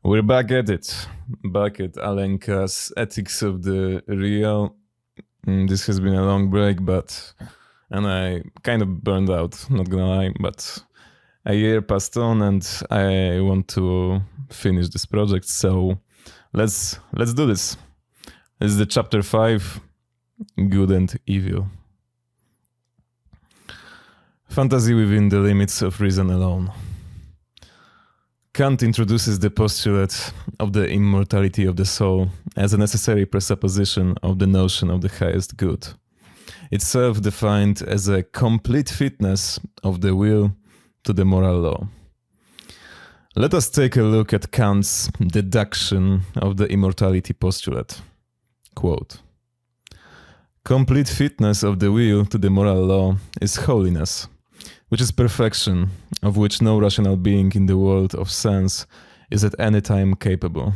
We're back at it. Back at Alenka's Ethics of the Real. This has been a long break, and I kind of burned out, not gonna lie, but a year passed on and I want to finish this project, so let's do this. This is the chapter 5, Good and Evil. Fantasy within the limits of reason alone. Kant introduces the postulate of the immortality of the soul as a necessary presupposition of the notion of the highest good, itself defined as a complete fitness of the will to the moral law. Let us take a look at Kant's deduction of the immortality postulate. Quote, complete fitness of the will to the moral law is holiness, which is perfection, of which no rational being in the world of sense is at any time capable.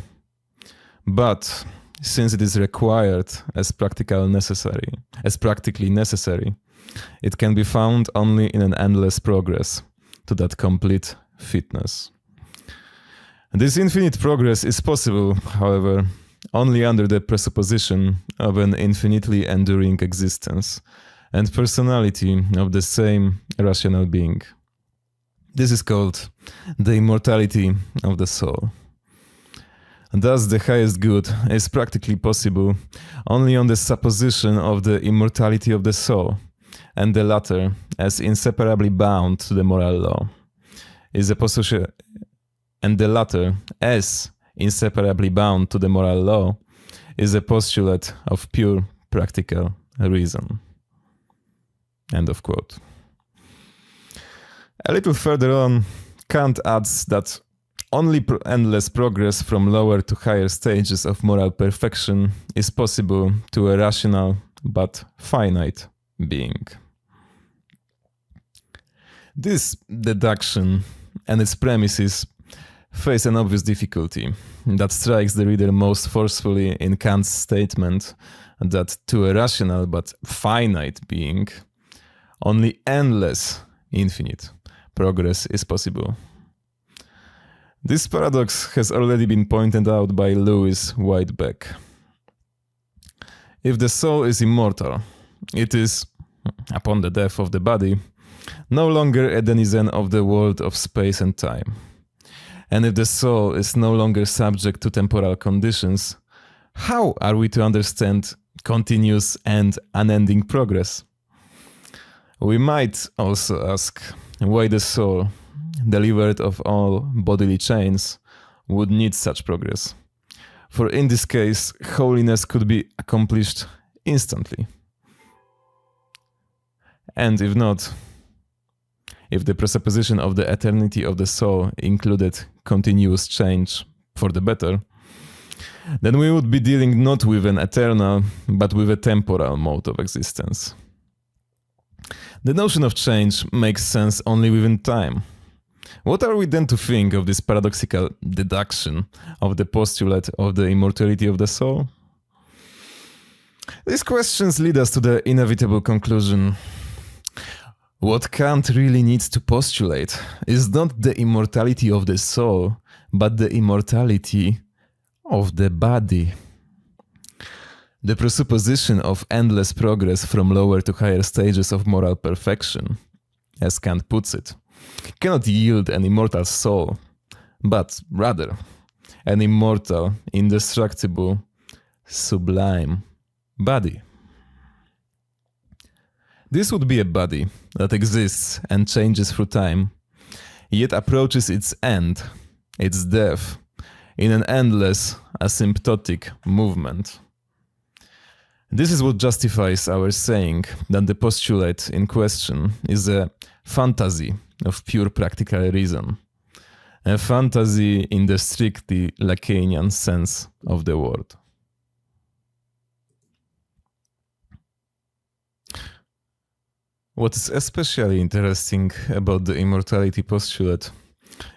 But, since it is required as practically necessary, it can be found only in an endless progress to that complete fitness. This infinite progress is possible, however, only under the presupposition of an infinitely enduring existence and personality of the same rational being. This is called the immortality of the soul. Thus, the highest good is practically possible only on the supposition of the immortality of the soul, and the latter, as inseparably bound to the moral law, is a postulate of pure practical reason. End of quote. A little further on, Kant adds that only endless progress from lower to higher stages of moral perfection is possible to a rational but finite being. This deduction and its premises face an obvious difficulty that strikes the reader most forcefully in Kant's statement that to a rational but finite being, only endless, infinite progress is possible. This paradox has already been pointed out by Louis Whitebeck. If the soul is immortal, it is, upon the death of the body, no longer a denizen of the world of space and time. And if the soul is no longer subject to temporal conditions, how are we to understand continuous and unending progress? We might also ask why the soul, delivered of all bodily chains, would need such progress. For in this case, holiness could be accomplished instantly. And if not, if the presupposition of the eternity of the soul included continuous change for the better, then we would be dealing not with an eternal, but with a temporal mode of existence. The notion of change makes sense only within time. What are we then to think of this paradoxical deduction of the postulate of the immortality of the soul? These questions lead us to the inevitable conclusion. What Kant really needs to postulate is not the immortality of the soul, but the immortality of the body. The presupposition of endless progress from lower to higher stages of moral perfection, as Kant puts it, cannot yield an immortal soul, but rather an immortal, indestructible, sublime body. This would be a body that exists and changes through time, yet approaches its end, its death, in an endless, asymptotic movement. This is what justifies our saying that the postulate in question is a fantasy of pure practical reason, a fantasy in the strictly Lacanian sense of the word. What is especially interesting about the immortality postulate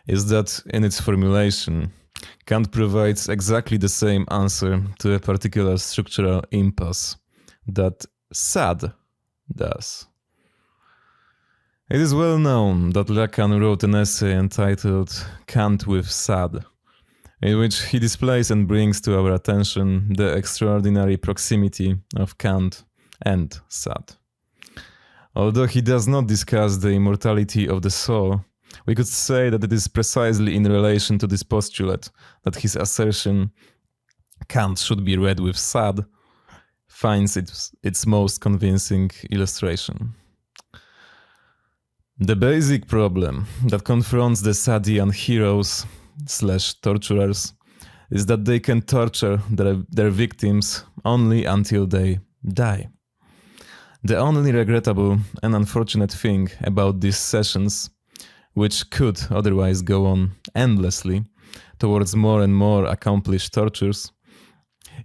is that in its formulation, Kant provides exactly the same answer to a particular structural impasse that Sade does. It is well known that Lacan wrote an essay entitled Kant with Sade, in which he displays and brings to our attention the extraordinary proximity of Kant and Sade. Although he does not discuss the immortality of the soul, we could say that it is precisely in relation to this postulate that his assertion Kant should be read with Sade finds its most convincing illustration. The basic problem that confronts the Sadean heroes / torturers is that they can torture their victims only until they die. The only regrettable and unfortunate thing about these sessions, which could otherwise go on endlessly towards more and more accomplished tortures,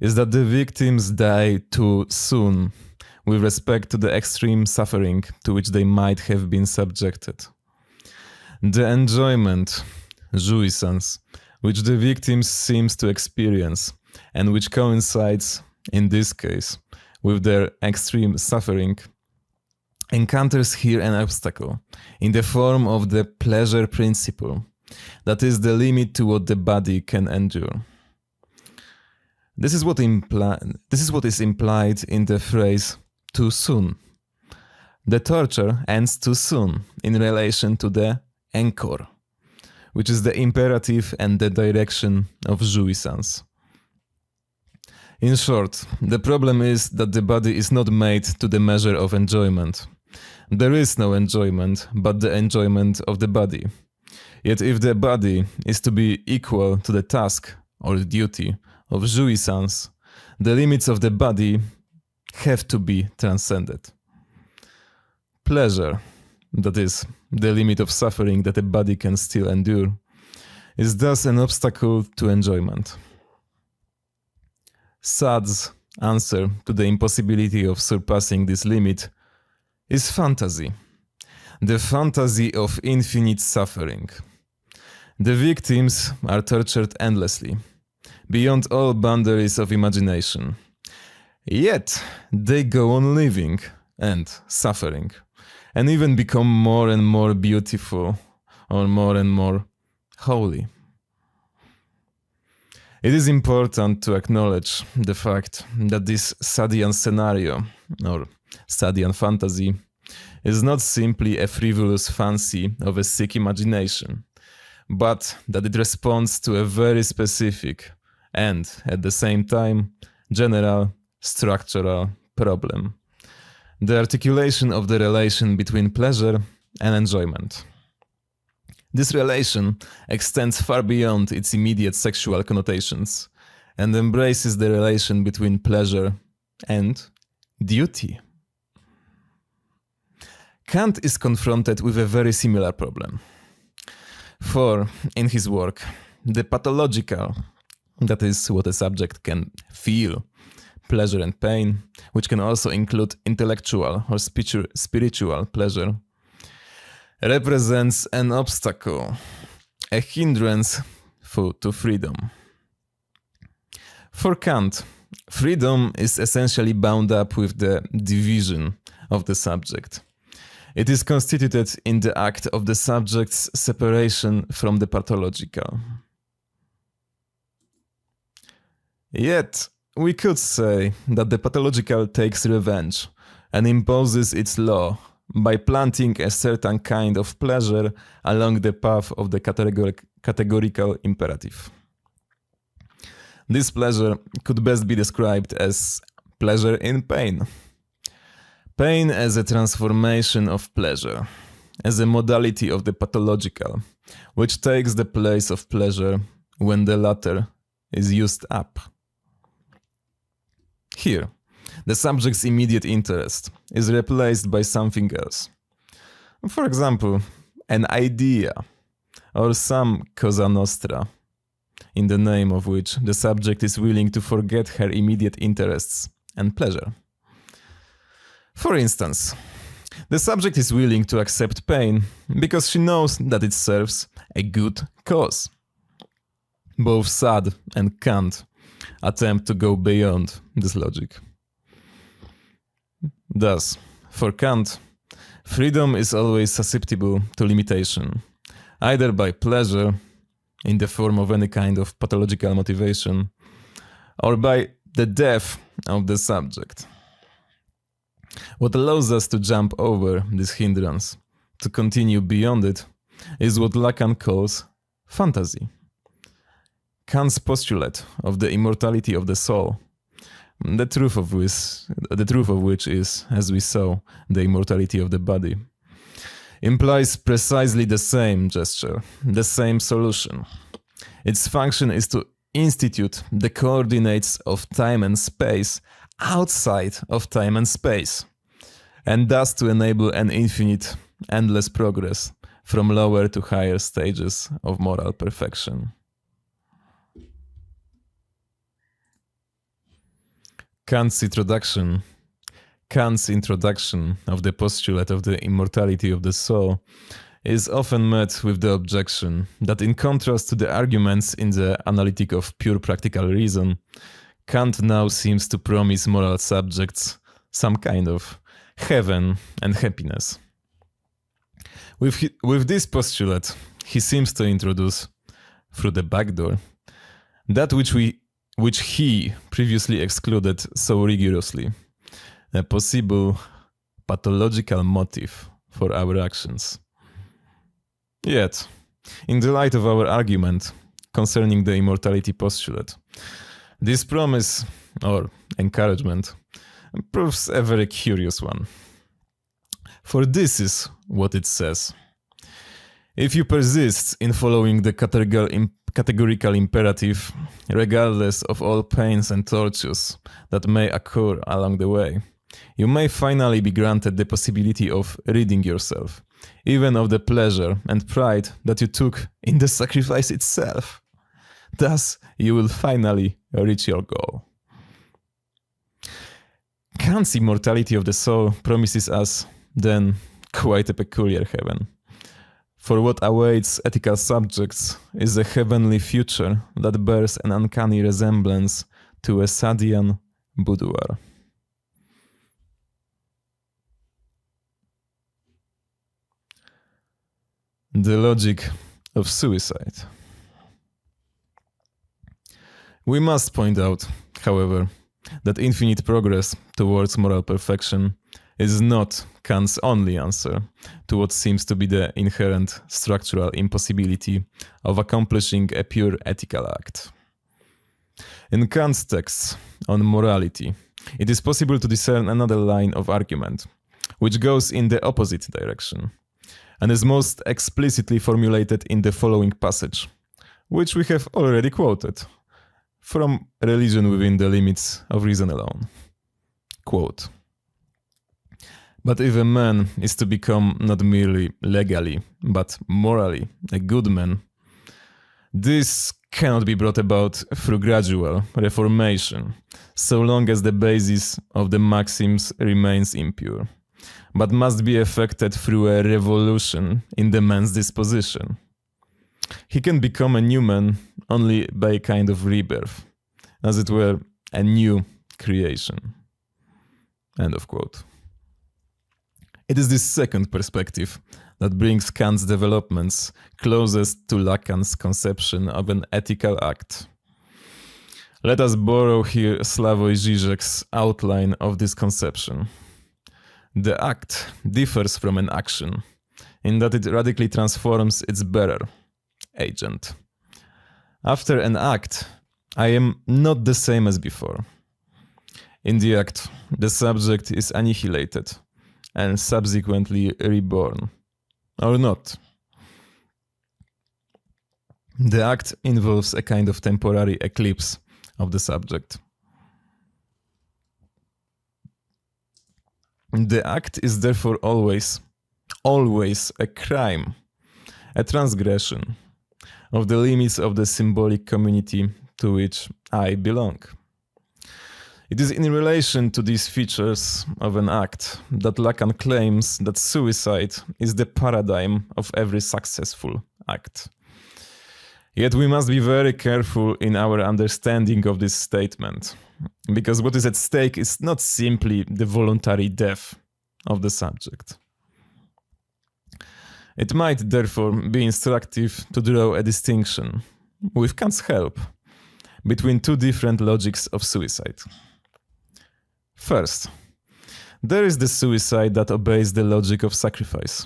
is that the victims die too soon with respect to the extreme suffering to which they might have been subjected. The enjoyment, jouissance, which the victims seems to experience and which coincides, in this case, with their extreme suffering, encounters here an obstacle in the form of the pleasure principle, that is the limit to what the body can endure. This is what is implied in the phrase too soon. The torture ends too soon in relation to the encore, which is the imperative and the direction of jouissance. In short, the problem is that the body is not made to the measure of enjoyment. There is no enjoyment but the enjoyment of the body. Yet if the body is to be equal to the task or duty of jouissance, the limits of the body have to be transcended. Pleasure, that is, the limit of suffering that a body can still endure, is thus an obstacle to enjoyment. Sade's answer to the impossibility of surpassing this limit is fantasy, the fantasy of infinite suffering. The victims are tortured endlessly, beyond all boundaries of imagination. Yet they go on living and suffering, and even become more and more beautiful or more and more holy. It is important to acknowledge the fact that this Sadean scenario, or Sadean fantasy, is not simply a frivolous fancy of a sick imagination, but that it responds to a very specific and, at the same time, general structural problem: the articulation of the relation between pleasure and enjoyment. This relation extends far beyond its immediate sexual connotations and embraces the relation between pleasure and duty. Kant is confronted with a very similar problem. For, in his work, the pathological, that is, what a subject can feel, pleasure and pain, which can also include intellectual or spiritual pleasure, represents an obstacle, a hindrance to freedom. For Kant, freedom is essentially bound up with the division of the subject. It is constituted in the act of the subject's separation from the pathological. Yet, we could say that the pathological takes revenge and imposes its law by planting a certain kind of pleasure along the path of the categorical imperative. This pleasure could best be described as pleasure in pain. Pain as a transformation of pleasure, as a modality of the pathological, which takes the place of pleasure when the latter is used up. Here, the subject's immediate interest is replaced by something else. For example, an idea or some cosa nostra, in the name of which the subject is willing to forget her immediate interests and pleasure. For instance, the subject is willing to accept pain because she knows that it serves a good cause. Both Sade and Kant attempt to go beyond this logic. Thus, for Kant, freedom is always susceptible to limitation, either by pleasure in the form of any kind of pathological motivation, or by the death of the subject. What allows us to jump over this hindrance, to continue beyond it, is what Lacan calls fantasy. Kant's postulate of the immortality of the soul, the truth of which is, as we saw, the immortality of the body, implies precisely the same gesture, the same solution. Its function is to institute the coordinates of time and space outside of time and space, and thus to enable an infinite, endless progress from lower to higher stages of moral perfection. Kant's introduction of the postulate of the immortality of the soul is often met with the objection that, in contrast to the arguments in the Analytic of Pure Practical Reason, Kant now seems to promise moral subjects some kind of heaven and happiness. With this postulate, he seems to introduce, through the back door, that which he previously excluded so rigorously, a possible pathological motive for our actions. Yet, in the light of our argument concerning the immortality postulate, this promise, or encouragement, proves a very curious one. For this is what it says: if you persist in following the categorical imperative, regardless of all pains and tortures that may occur along the way, you may finally be granted the possibility of ridding yourself, even of the pleasure and pride that you took in the sacrifice itself. Thus, you will finally reach your goal. Kant's immortality of the soul promises us, then, quite a peculiar heaven. For what awaits ethical subjects is a heavenly future that bears an uncanny resemblance to a Sadian boudoir. The logic of suicide. We must point out, however, that infinite progress towards moral perfection is not Kant's only answer to what seems to be the inherent structural impossibility of accomplishing a pure ethical act. In Kant's texts on morality, it is possible to discern another line of argument, which goes in the opposite direction, and is most explicitly formulated in the following passage, which we have already quoted, from Religion Within the Limits of Reason Alone. Quote, "But if a man is to become not merely legally, but morally a good man, this cannot be brought about through gradual reformation, so long as the basis of the maxims remains impure, but must be effected through a revolution in the man's disposition. He can become a new man only by a kind of rebirth, as it were a new creation." End of quote. It is this second perspective that brings Kant's developments closest to Lacan's conception of an ethical act. Let us borrow here Slavoj Žižek's outline of this conception. The act differs from an action in that it radically transforms its bearer, agent. After an act, I am not the same as before. In the act, the subject is annihilated and subsequently reborn, or not. The act involves a kind of temporary eclipse of the subject. The act is therefore always a crime, a transgression of the limits of the symbolic community to which I belong. It is in relation to these features of an act that Lacan claims that suicide is the paradigm of every successful act. Yet we must be very careful in our understanding of this statement, because what is at stake is not simply the voluntary death of the subject. It might therefore be instructive to draw a distinction, with Kant's help, between two different logics of suicide. First, there is the suicide that obeys the logic of sacrifice.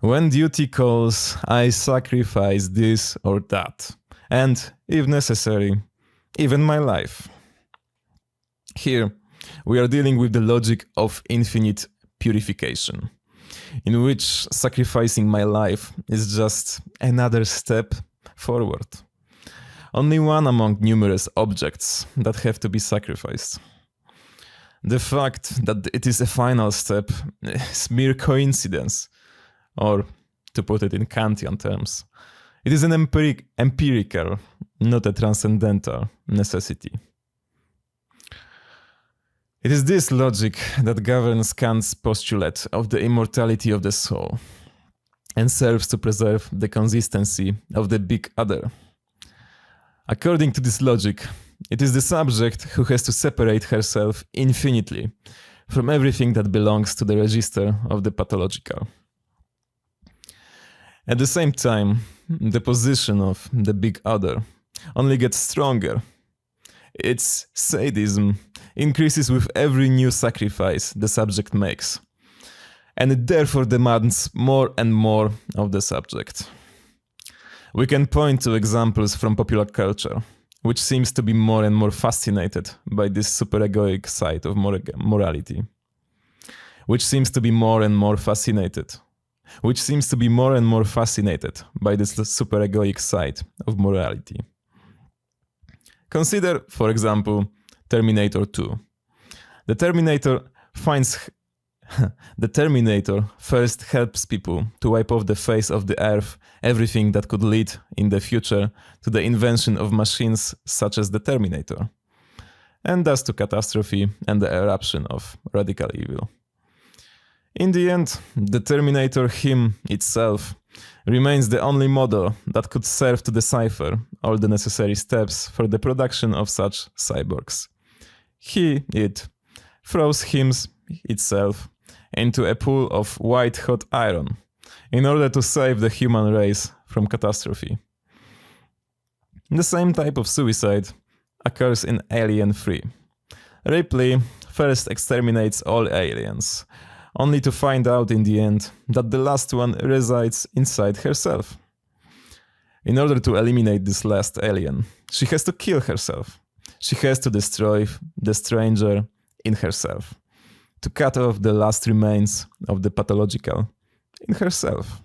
When duty calls, I sacrifice this or that, and, if necessary, even my life. Here, we are dealing with the logic of infinite purification, in which sacrificing my life is just another step forward. Only one among numerous objects that have to be sacrificed. The fact that it is a final step is mere coincidence, or, to put it in Kantian terms, it is an empirical, not a transcendental necessity. It is this logic that governs Kant's postulate of the immortality of the soul, and serves to preserve the consistency of the big other. According to this logic, it is the subject who has to separate herself infinitely from everything that belongs to the register of the pathological. At the same time, the position of the big other only gets stronger. Its sadism increases with every new sacrifice the subject makes, and it therefore demands more and more of the subject. We can point to examples from popular culture, which seems to be more and more fascinated by this superegoic side of morality. Which seems to be more and more fascinated by this superegoic side of morality. Consider, for example, Terminator 2. The Terminator first helps people to wipe off the face of the earth everything that could lead in the future to the invention of machines such as the Terminator, and thus to catastrophe and the eruption of radical evil. In the end, the Terminator itself remains the only model that could serve to decipher all the necessary steps for the production of such cyborgs. It throws itself into a pool of white-hot iron in order to save the human race from catastrophe. The same type of suicide occurs in Alien 3. Ripley first exterminates all aliens, only to find out in the end that the last one resides inside herself. In order to eliminate this last alien, she has to kill herself. She has to destroy the stranger in herself, to cut off the last remains of the pathological in herself.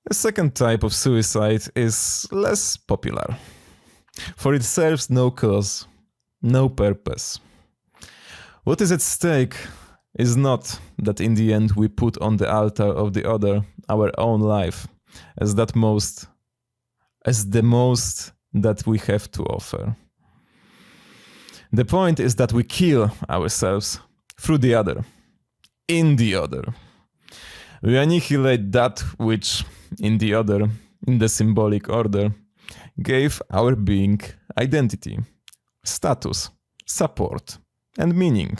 The second type of suicide is less popular, for it serves no cause, no purpose. What is at stake is not that in the end we put on the altar of the other our own life as the most that we have to offer. The point is that we kill ourselves through the other, in the other. We annihilate that which, in the other, in the symbolic order, gave our being identity, status, support, and meaning.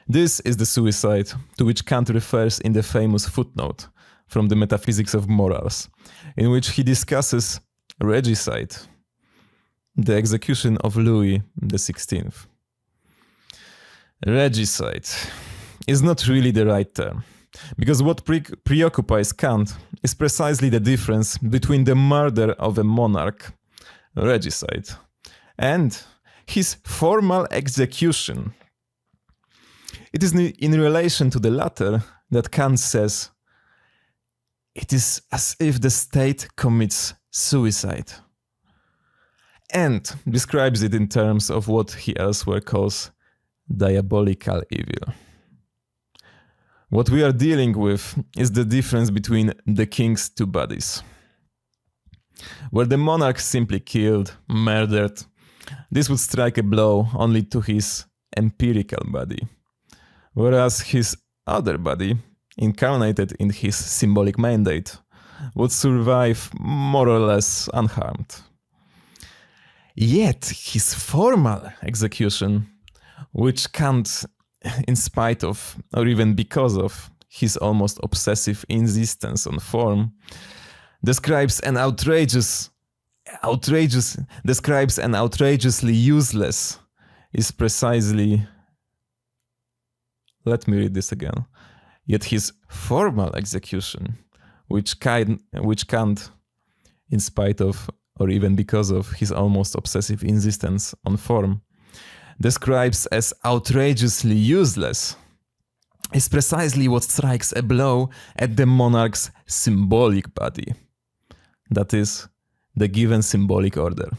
This is the suicide to which Kant refers in the famous footnote from the Metaphysics of Morals, in which he discusses regicide, the execution of Louis XVI. Regicide is not really the right term, because what preoccupies Kant is precisely the difference between the murder of a monarch, regicide, and his formal execution. It is in relation to the latter that Kant says, it is as if the state commits suicide, and describes it in terms of what he elsewhere calls diabolical evil. What we are dealing with is the difference between the king's two bodies. Where the monarch simply killed, murdered, this would strike a blow only to his empirical body, whereas his other body, incarnated in his symbolic mandate, would survive more or less unharmed. Yet his formal execution, which Kant in spite of, or even because of, his almost obsessive insistence on form, describes an outrageously useless, is precisely, let me read this again, yet his formal execution, which Kant, in spite of or even because of his almost obsessive insistence on form, describes as outrageously useless, is precisely what strikes a blow at the monarch's symbolic body, that is, the given symbolic order.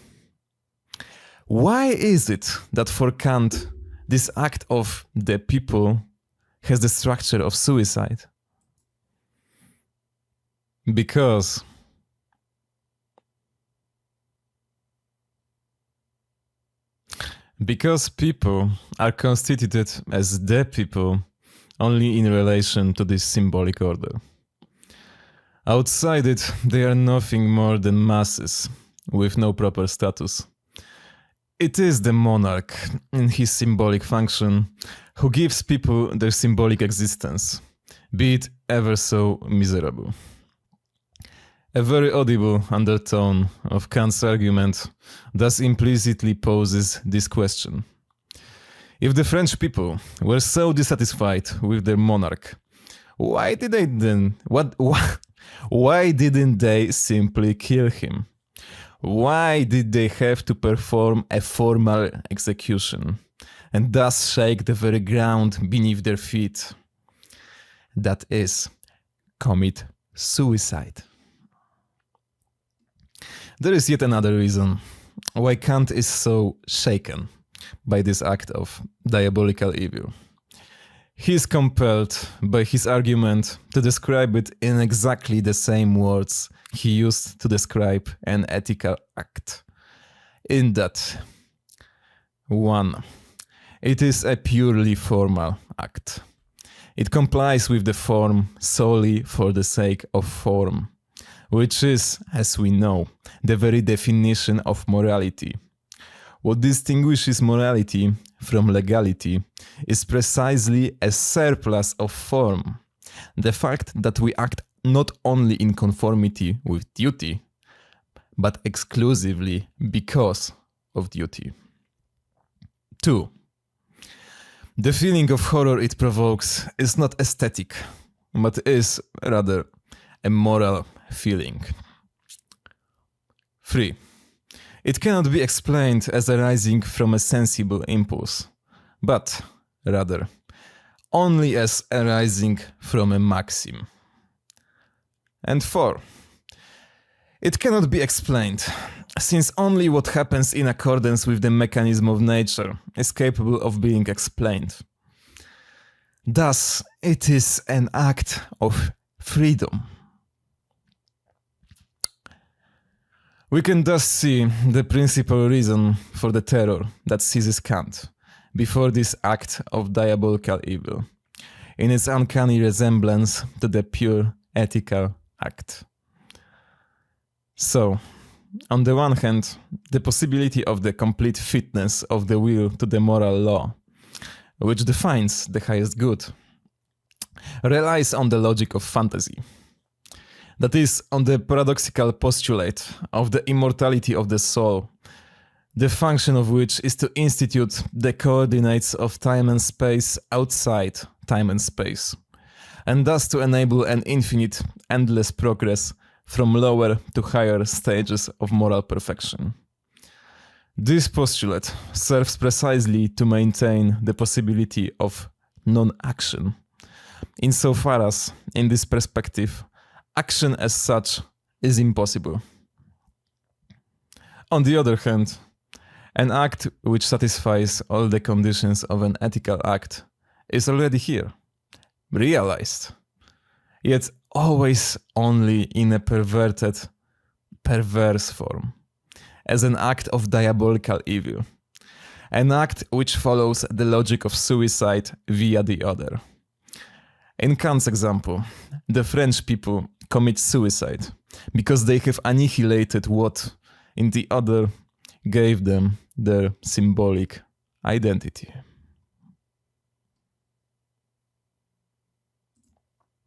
Why is it that for Kant, this act of the people has the structure of suicide? Because people are constituted as the people only in relation to this symbolic order. Outside it, they are nothing more than masses with no proper status. It is the monarch, in his symbolic function, who gives people their symbolic existence, be it ever so miserable. A very audible undertone of Kant's argument thus implicitly poses this question. If the French people were so dissatisfied with their monarch, why didn't they simply kill him? Why did they have to perform a formal execution and thus shake the very ground beneath their feet? That is, commit suicide. There is yet another reason why Kant is so shaken by this act of diabolical evil. He is compelled by his argument to describe it in exactly the same words he used to describe an ethical act. In that, 1. It is a purely formal act. It complies with the form solely for the sake of form, which is, as we know, the very definition of morality. What distinguishes morality from legality is precisely a surplus of form, the fact that we act not only in conformity with duty, but exclusively because of duty. 2. The feeling of horror it provokes is not aesthetic, but is rather a moral feeling. 3. It cannot be explained as arising from a sensible impulse, but rather only as arising from a maxim. And 4. It cannot be explained, since only what happens in accordance with the mechanism of nature is capable of being explained. Thus, it is an act of freedom. We can thus see the principal reason for the terror that seizes Kant before this act of diabolical evil, in its uncanny resemblance to the pure ethical act. So, on the one hand, the possibility of the complete fitness of the will to the moral law, which defines the highest good, relies on the logic of fantasy. That is, on the paradoxical postulate of the immortality of the soul, the function of which is to institute the coordinates of time and space outside time and space, and thus to enable an infinite, endless progress from lower to higher stages of moral perfection. This postulate serves precisely to maintain the possibility of non-action, insofar as, in this perspective, action as such is impossible. On the other hand, an act which satisfies all the conditions of an ethical act is already here, realized, yet always only in a perverse form, as an act of diabolical evil, an act which follows the logic of suicide via the other. In Kant's example, the French people commit suicide because they have annihilated what, in the other, gave them their symbolic identity.